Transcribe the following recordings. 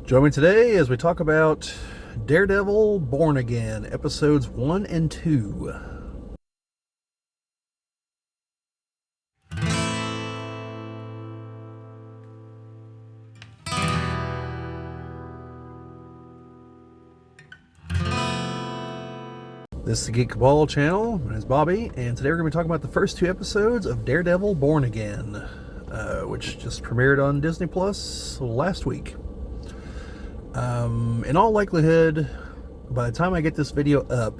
Join me today as we talk about Daredevil Born Again, episodes 1 and 2. This is the Geek Cabal channel. My name is Bobbie, and today we're going to be talking about the first two episodes of Daredevil Born Again, which just premiered on Disney Plus last week. In all likelihood, by the time I get this video up,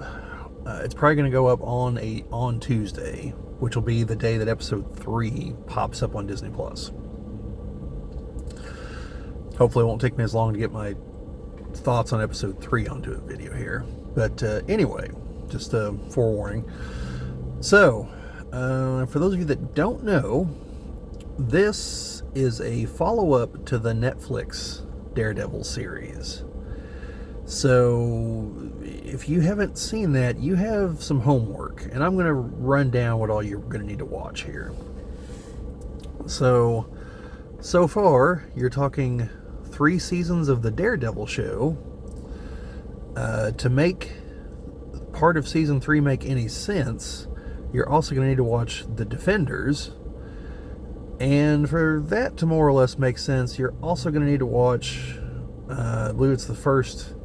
it's probably going to go up on Tuesday, which will be the day that episode 3 pops up on Disney Plus. Hopefully it won't take me as long to get my thoughts on episode 3 onto a video here. But anyway, just a forewarning. So, for those of you that don't know, this is a follow-up to the Netflix Daredevil series. So if you haven't seen that, you have some homework, and I'm going to run down what all you're going to need to watch here. So far you're talking 3 seasons of the Daredevil show. To make part of season 3 make any sense, you're also going to need to watch The Defenders. And for that to more or less make sense, you're also going to need to watch, I believe it's the first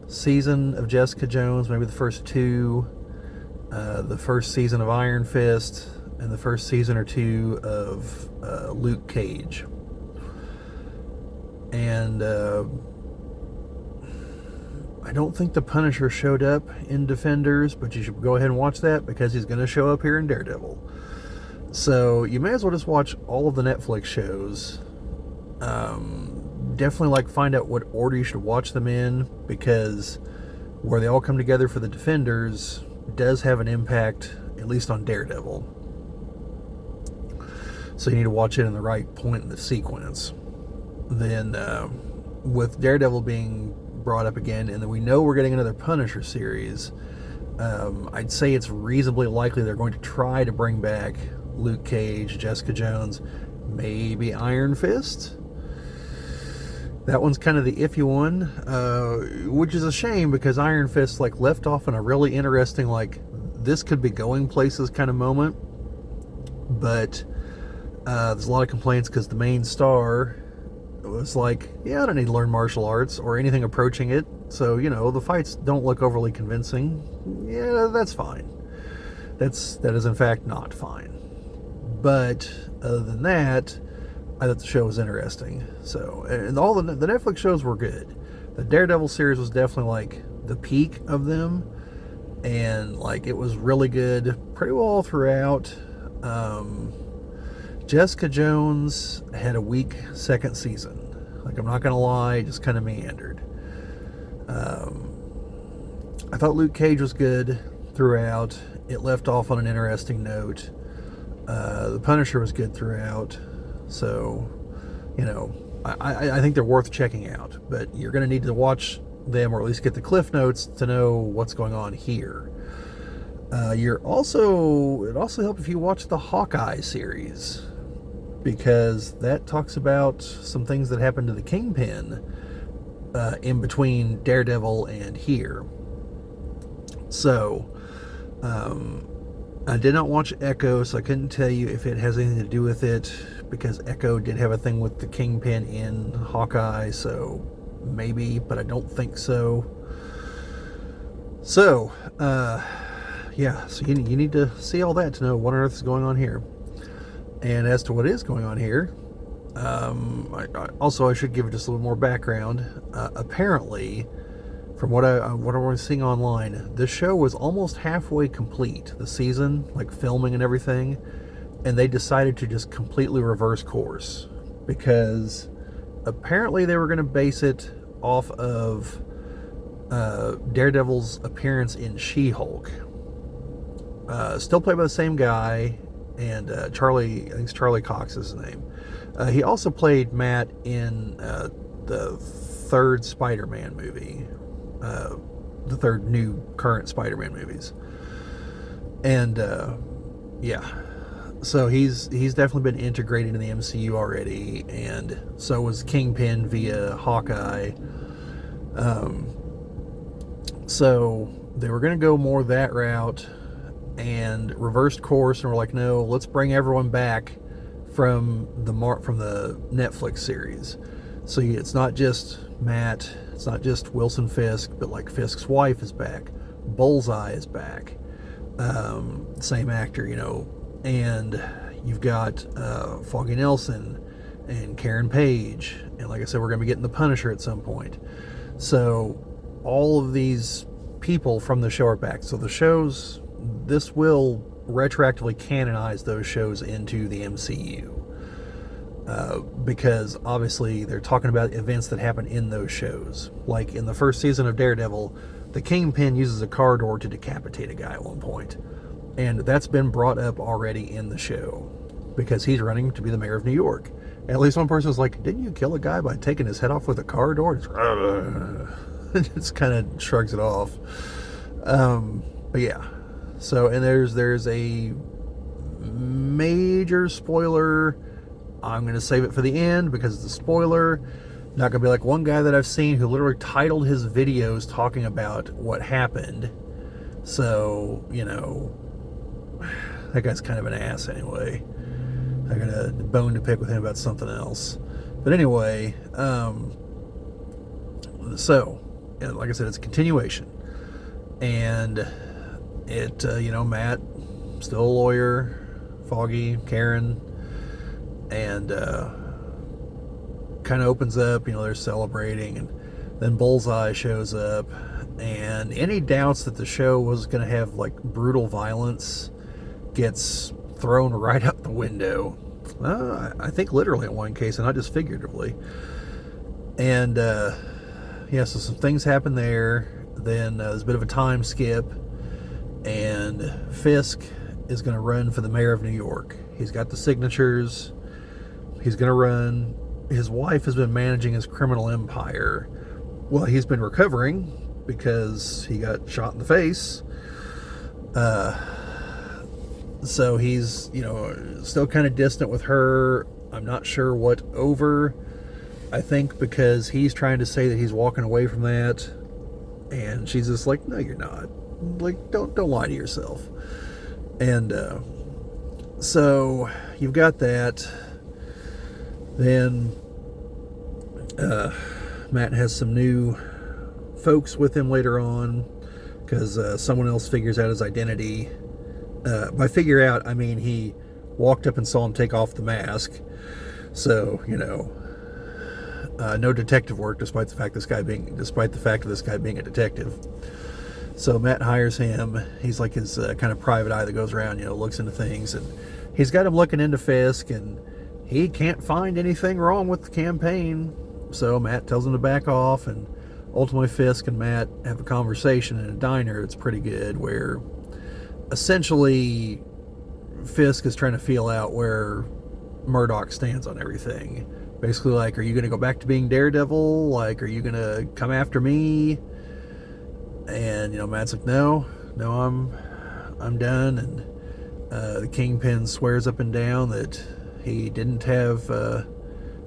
season of Jessica Jones, maybe the first 2, the first season of Iron Fist, and the first season or 2 of Luke Cage. And I don't think the Punisher showed up in Defenders, but you should go ahead and watch that because he's going to show up here in Daredevil. So you may as well just watch all of the Netflix shows. Definitely find out what order you should watch them in, because where they all come together for the Defenders does have an impact, at least on Daredevil. So you need to watch it in the right point in the sequence. Then with Daredevil being brought up again, and then we know we're getting another Punisher series, I'd say it's reasonably likely they're going to try to bring back Luke Cage, Jessica Jones, maybe Iron Fist. That one's kind of the iffy one, which is a shame because Iron Fist left off in a really interesting this could be going places kind of moment. But there's a lot of complaints because the main star was yeah, I don't need to learn martial arts or anything approaching it, so the fights don't look overly convincing. Yeah, that's fine. That is in fact not fine. But other than that, I thought the show was interesting. So, and all the Netflix shows were good. The Daredevil series was definitely the peak of them, and it was really good pretty well throughout. Jessica Jones had a weak second season. I'm not gonna lie, it just kind of meandered. I thought Luke Cage was good throughout. It left off on an interesting note. The Punisher was good throughout. So, I think they're worth checking out. But you're going to need to watch them, or at least get the cliff notes to know what's going on here. It also helped if you watch the Hawkeye series, because that talks about some things that happened to the Kingpin in between Daredevil and here. So, I did not watch Echo, so I couldn't tell you if it has anything to do with it, because Echo did have a thing with the Kingpin in Hawkeye, so maybe, but I don't think so. So, yeah, so you need to see all that to know what on earth is going on here. And as to what is going on here, I should give just a little more background. Apparently, from what I was seeing online, the show was almost halfway complete, the season, filming and everything, and they decided to just completely reverse course, because apparently they were going to base it off of Daredevil's appearance in She-Hulk. Still played by the same guy, and Charlie, I think it's Charlie Cox is his name. He also played Matt in the third Spider-Man movie. The third new current Spider-Man movies. And yeah, So he's definitely been integrated in the MCU already, and so was Kingpin via Hawkeye. So they were going to go more that route and reversed course, and we're like, no, let's bring everyone back from the Netflix series. So it's not just Matt, it's not just Wilson Fisk, but like Fisk's wife is back, Bullseye is back, same actor, and you've got Foggy Nelson and Karen Page, and like I said, we're going to be getting the Punisher at some point. So all of these people from the show are back. So this will retroactively canonize those shows into the MCU. Because obviously they're talking about events that happen in those shows. Like in the first season of Daredevil, the Kingpin uses a car door to decapitate a guy at one point. And that's been brought up already in the show. Because he's running to be the mayor of New York. And at least one person was like, didn't you kill a guy by taking his head off with a car door? It just kind of shrugs it off. But yeah. So, and there's a major spoiler. I'm going to save it for the end because it's a spoiler. Not going to be like one guy that I've seen who literally titled his videos talking about what happened. So, that guy's kind of an ass anyway. I got a bone to pick with him about something else. But anyway, so, like I said, it's a continuation. And it, Matt, still a lawyer, Foggy, Karen, and kind of opens up, they're celebrating, and then Bullseye shows up, and any doubts that the show was going to have like brutal violence gets thrown right out the window. I think literally in one case, and not just figuratively. And so some things happen there. Then there's a bit of a time skip, and Fisk is going to run for the mayor of New York. He's got the signatures. He's going to run. His wife has been managing his criminal empire. Well, he's been recovering because he got shot in the face. So he's, still kind of distant with her. I'm not sure what over. I think because he's trying to say that he's walking away from that. And she's just like, no, you're not. Like, don't lie to yourself. And so you've got that. Then Matt has some new folks with him later on because someone else figures out his identity. By figure out, I mean he walked up and saw him take off the mask. So, no detective work despite the fact of this guy being a detective. So Matt hires him. He's like his kind of private eye that goes around, looks into things, and he's got him looking into Fisk, and he can't find anything wrong with the campaign. So Matt tells him to back off, and ultimately Fisk and Matt have a conversation in a diner. It's pretty good, where essentially Fisk is trying to feel out where Murdoch stands on everything. Basically, like, are you going to go back to being Daredevil? Like, are you going to come after me? And, Matt's like, no, I'm done. And the Kingpin swears up and down that he didn't have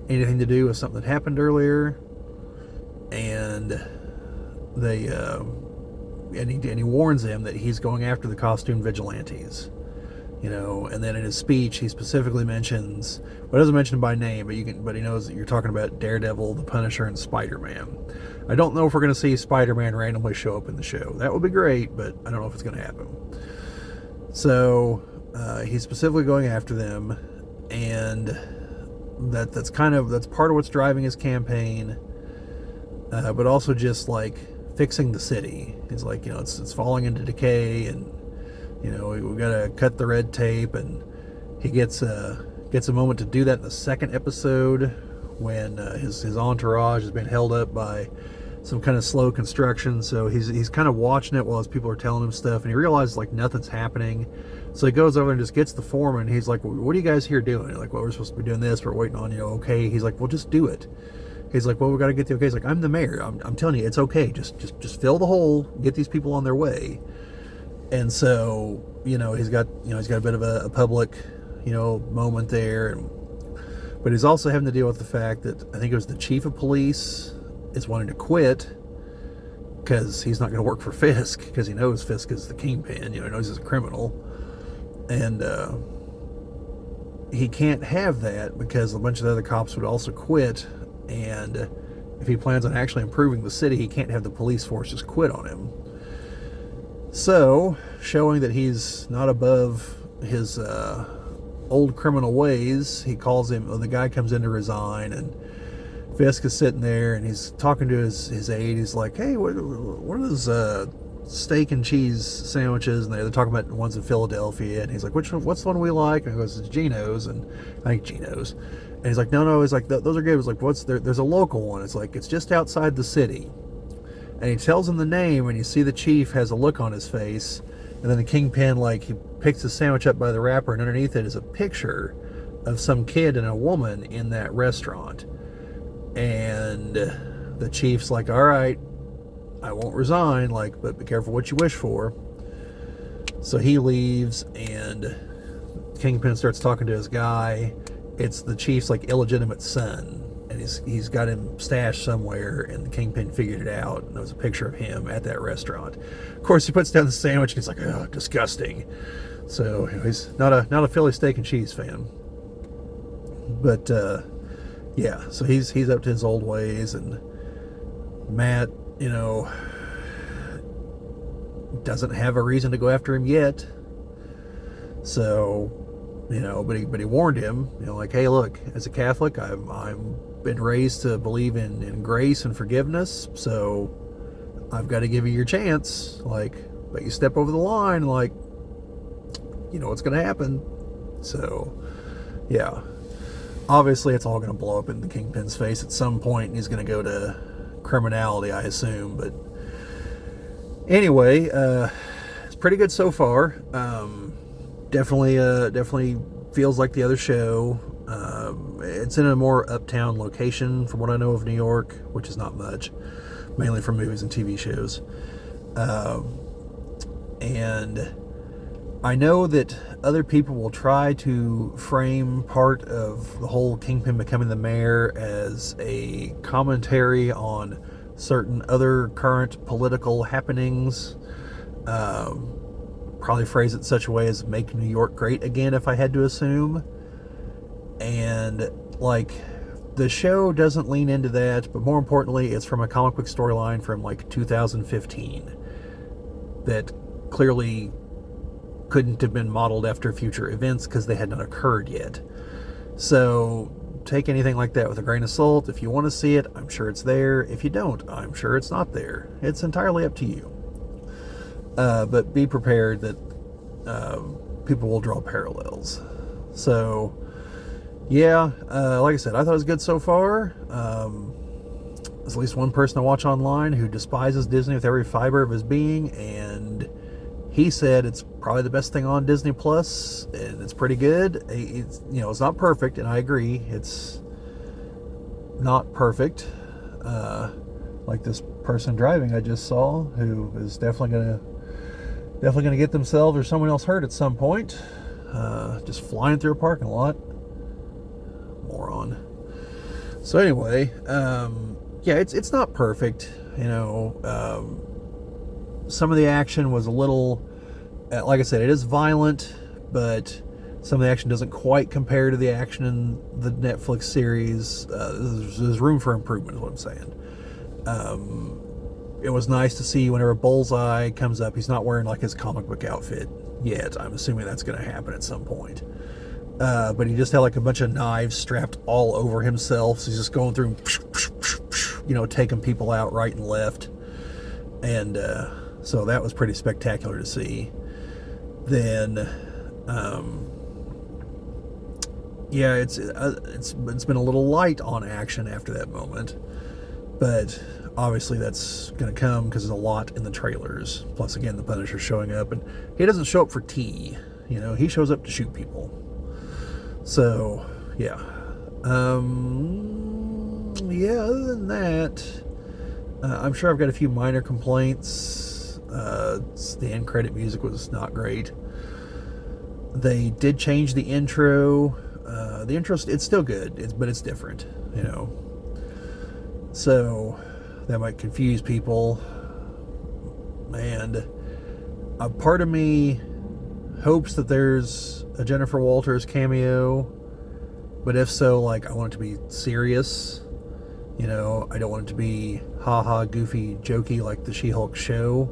anything to do with something that happened earlier. And they, and he warns them that he's going after the costume vigilantes. And then in his speech, he specifically mentions, well, he doesn't mention him by name, but he knows that you're talking about Daredevil, the Punisher, and Spider-Man. I don't know if we're going to see Spider-Man randomly show up in the show. That would be great, but I don't know if it's going to happen. So he's specifically going after them, and that's part of what's driving his campaign, but also just like fixing the city. He's like, it's falling into decay, and we got to cut the red tape, and he gets a moment to do that in the second episode when his entourage has been held up by some kind of slow construction. So he's kind of watching it while his people are telling him stuff, and he realizes like nothing's happening. So he goes over and just gets the foreman. He's like, well, what are you guys here doing? Like, well, we're supposed to be doing this. We're waiting on okay. He's like, well, just do it. He's like, well, we got to get the okay. He's like, I'm the mayor. I'm telling you, it's okay. Just fill the hole. Get these people on their way. And so, he's got a bit of a public, moment there. But he's also having to deal with the fact that I think it was the chief of police is wanting to quit because he's not going to work for Fisk, because he knows Fisk is the kingpin. He knows he's a criminal. And he can't have that because a bunch of the other cops would also quit. And if he plans on actually improving the city, he can't have the police force just quit on him. So, showing that he's not above his old criminal ways, he calls him, the guy comes in to resign, and Fisk is sitting there, and he's talking to his aide. He's like, hey, what are those steak and cheese sandwiches? And they're talking about the ones in Philadelphia, and he's like, what's the one we like? And he goes, it's Geno's, and I think Geno's. And he's like, no, he's like, those are good. He's like, there's a local one. It's like, it's just outside the city. And he tells him the name, and you see the chief has a look on his face, and then the kingpin, like, he picks the sandwich up by the wrapper, and underneath it is a picture of some kid and a woman in that restaurant. And the chief's like, all right, I won't resign, like, but be careful what you wish for. So he leaves, and Kingpin starts talking to his guy. It's the chief's, like, illegitimate son, and he's got him stashed somewhere, and the Kingpin figured it out, and there was a picture of him at that restaurant. Of course, he puts down the sandwich, and he's like, oh, disgusting. So he's not a Philly steak and cheese fan. But yeah, so he's up to his old ways, and Matt, doesn't have a reason to go after him yet. So, but he warned him, like, hey, look, as a Catholic, I'm been raised to believe in grace and forgiveness, so I've got to give you your chance. Like, but you step over the line, like, what's going to happen. So, yeah. Obviously, it's all going to blow up in the Kingpin's face at some point, and he's going to go to criminality, I assume. But anyway, it's pretty good so far. Definitely feels like the other show. It's in a more uptown location, from what I know of New York, which is not much, mainly from movies and TV shows. And I know that other people will try to frame part of the whole Kingpin becoming the mayor as a commentary on certain other current political happenings. Probably phrase it in such a way as make New York great again, if I had to assume. And, like, the show doesn't lean into that, but more importantly, it's from a comic book storyline from, like, 2015 that clearly couldn't have been modeled after future events because they had not occurred yet. So take anything like that with a grain of salt. If you want to see it, I'm sure it's there. If you don't, I'm sure it's not there. It's entirely up to you. But be prepared that people will draw parallels. So, yeah, like I said, I thought it was good so far. There's at least one person I watch online who despises Disney with every fiber of his being, and he said it's probably the best thing on Disney Plus, and it's pretty good. It's not perfect, and I agree, it's not perfect. Like this person driving I just saw, who is definitely gonna get themselves or someone else hurt at some point. Just flying through a parking lot. Moron. So anyway, yeah, it's not perfect. Some of the action was a little, like I said, it is violent, but some of the action doesn't quite compare to the action in the Netflix series. There's room for improvement, is what I'm saying. It was nice to see whenever Bullseye comes up, he's not wearing like his comic book outfit yet. I'm assuming that's going to happen at some point. But he just had like a bunch of knives strapped all over himself, so he's just going through, taking people out right and left. And so that was pretty spectacular to see. Then, yeah, it's been a little light on action after that moment, but obviously that's going to come because there's a lot in the trailers. Plus, again, the Punisher showing up, and he doesn't show up for tea. He shows up to shoot people. So, yeah. Yeah, other than that, I'm sure I've got a few minor complaints. The end credit music was not great. They did change the intro. The intro, it's still good, but it's different, you know. So that might confuse people. And a part of me hopes that there's a Jennifer Walters cameo, but if so, like, I want it to be serious. You know, I don't want it to be haha, goofy, jokey like the She-Hulk show.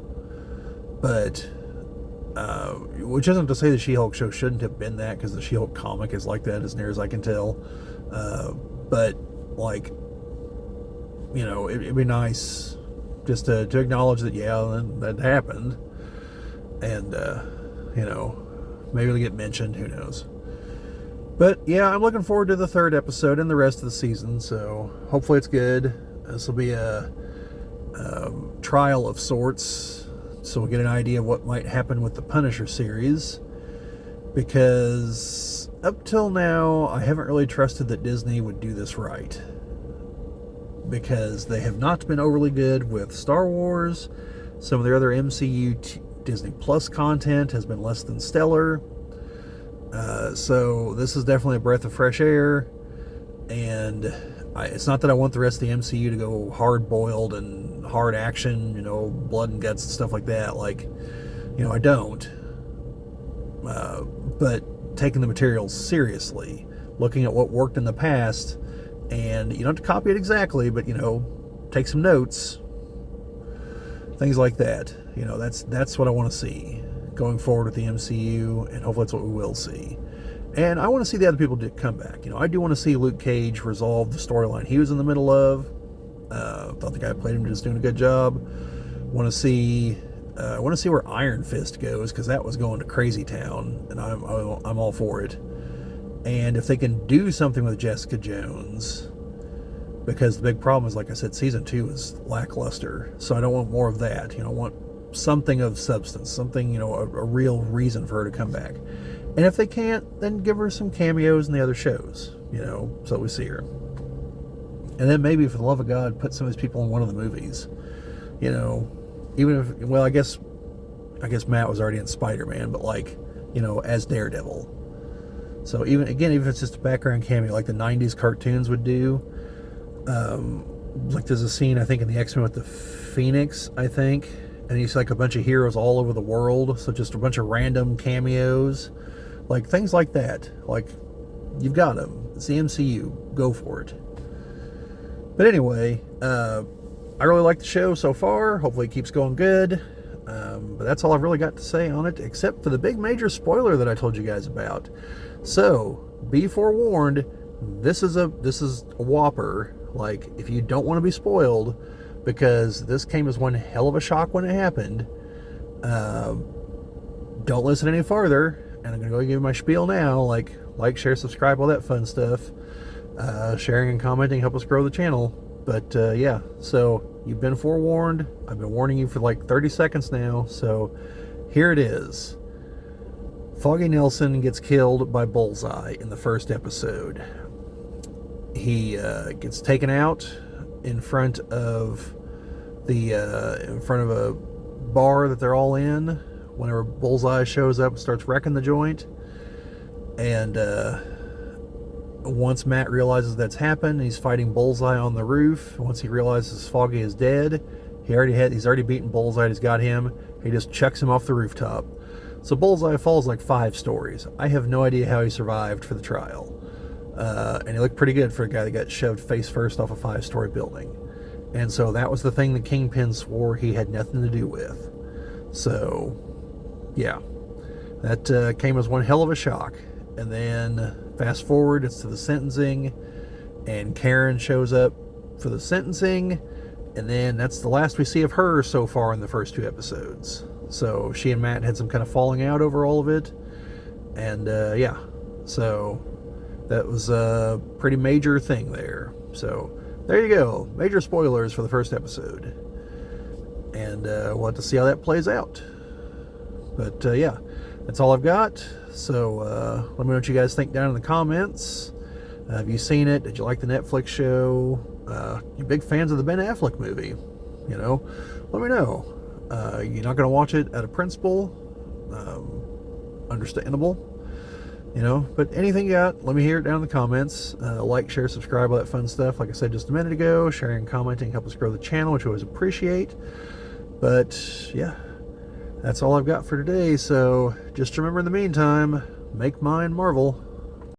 But which isn't to say the She-Hulk show shouldn't have been that, because the She-Hulk comic is like that as near as I can tell. But like, you know, it'd be nice just to acknowledge that, yeah, that happened, and you know, maybe it'll get mentioned, who knows. But yeah, I'm looking forward to the 3rd episode and the rest of the season, so hopefully it's good. This will be a trial of sorts, so we'll get an idea of what might happen with the Punisher series, because up till now I haven't really trusted that Disney would do this right, because they have not been overly good with Star Wars. Some of their other MCU Disney Plus content has been less than stellar. So this is definitely a breath of fresh air, and it's not that I want the rest of the MCU to go hard-boiled and hard action, you know, blood and guts and stuff like that. Like, you know, I don't. But taking the materials seriously, looking at what worked in the past, and you don't have to copy it exactly, but, you know, take some notes, things like that. You know, that's what I want to see going forward with the MCU, and hopefully that's what we will see. And I want to see the other people come back. You know, I do want to see Luke Cage resolve the storyline he was in the middle of. Thought the guy who played him was doing a good job. Want to see where Iron Fist goes, because that was going to crazy town, and I'm all for it. And if they can do something with Jessica Jones, because the big problem is, like I said, season 2 is lackluster, so I don't want more of that. You know, I want something of substance, something, you know, a real reason for her to come back. And if they can't, then give her some cameos in the other shows, you know, so we see her. And then maybe, for the love of God, put some of these people in one of the movies. You know, even if, well, I guess Matt was already in Spider-Man, but, like, you know, as Daredevil. So even if it's just a background cameo, like the 90s cartoons would do. Like there's a scene, I think, in the X-Men with the Phoenix, I think. And you see, like, a bunch of heroes all over the world. So just a bunch of random cameos. Like, things like that. Like, you've got them. It's the MCU. Go for it. But anyway, I really like the show so far. Hopefully it keeps going good. But that's all I've really got to say on it, except for the big major spoiler that I told you guys about. So, be forewarned, this is a whopper. Like, if you don't want to be spoiled, because this came as one hell of a shock when it happened, don't listen any farther. And I'm going to go give you my spiel now. Like, share, subscribe, all that fun stuff. Sharing and commenting help us grow the channel. But yeah, so you've been forewarned. I've been warning you for like 30 seconds now. So here it is. Foggy Nelson gets killed by Bullseye in the first episode. He gets taken out in front of a bar that they're all in whenever Bullseye shows up and starts wrecking the joint. And once Matt realizes that's happened, he's fighting Bullseye on the roof. Once he realizes Foggy is dead, he's already beaten Bullseye. He's got him. He just chucks him off the rooftop. So Bullseye falls like 5 stories. I have no idea how he survived for the trial. And he looked pretty good for a guy that got shoved face first off a 5-story building. And so that was the thing the Kingpin swore he had nothing to do with. So, yeah. That came as one hell of a shock. And then, fast forward, it's to the sentencing. And Karen shows up for the sentencing. And then that's the last we see of her so far in the first 2 episodes. So she and Matt had some kind of falling out over all of it. And, yeah. So that was a pretty major thing there. So there you go. Major spoilers for the first episode. And we'll have to see how that plays out. But yeah, that's all I've got. So let me know what you guys think down in the comments. Have you seen it? Did you like the Netflix show? You big fans of the Ben Affleck movie? You know, let me know. You're not going to watch it out of principle. Understandable. You know, but anything you got, let me hear it down in the comments. Like, share, subscribe, all that fun stuff. Like I said just a minute ago, sharing, commenting help us grow the channel, which I always appreciate. But yeah, that's all I've got for today. So just remember in the meantime, make mine Marvel.